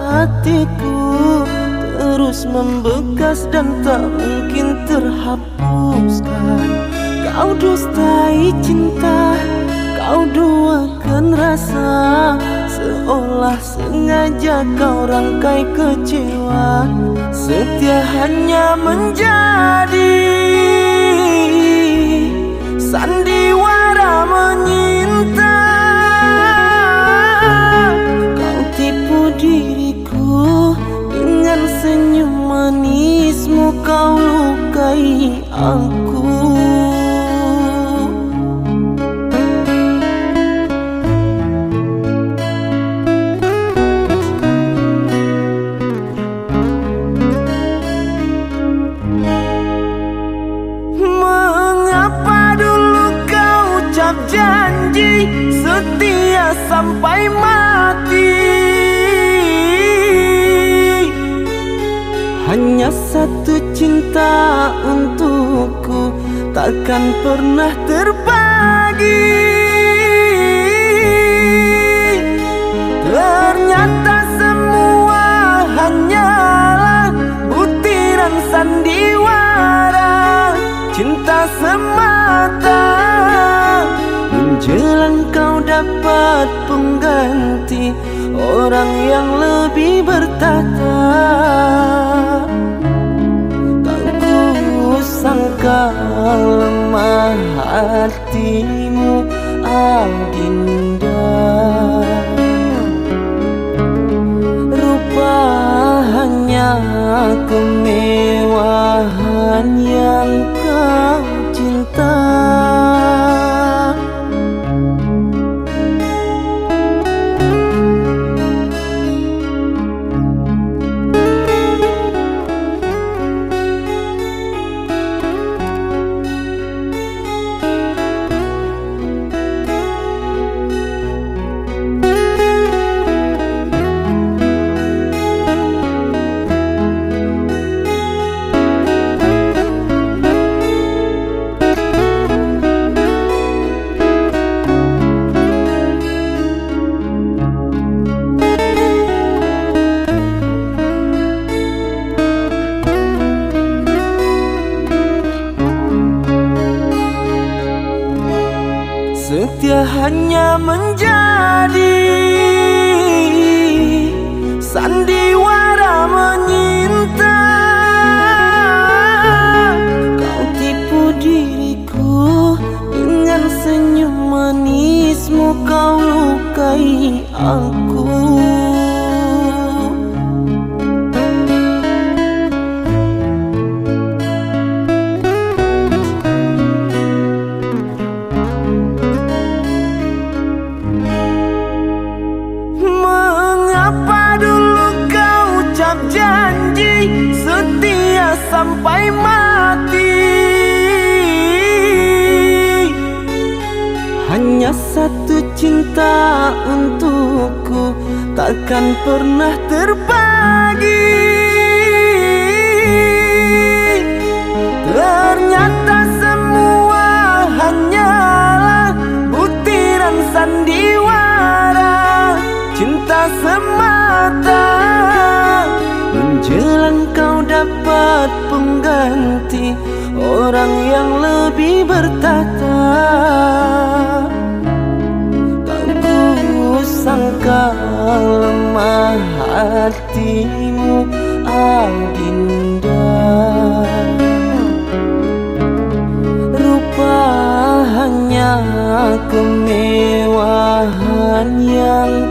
hatiku terus membekas dan tak mungkin terhapuskan. Kau dustai cinta, kau duakan rasa, seolah sengaja kau rangkai kecewa. Setia hanya menjadi sandiwara menyinta. Kau tipu diriku dengan senyum manismu, kau lukai aku. Janji setia sampai mati, hanya satu cinta untukku takkan pernah terbagi. Ternyata semua hanyalah butiran sandiwara cinta semata. Menjelang kau dapat pengganti orang yang lebih bertata. Tak kusangka lemah hatimu, Adinda. Rupa hanya kemewahan yang kau cinta. Setia hanya menjadi sandiwara menyinta. Kau tipu diriku dengan senyum manismu, kau lukai aku. Janji setia sampai mati, hanya satu cinta untukku takkan pernah terbagi. Ternyata semua hanyalah butiran sandiwara cinta semata. Menjelang kau dapat pengganti orang yang lebih bertata. Tak kusangka lemah hatimu, Adinda. Rupa hanya kemewahan yang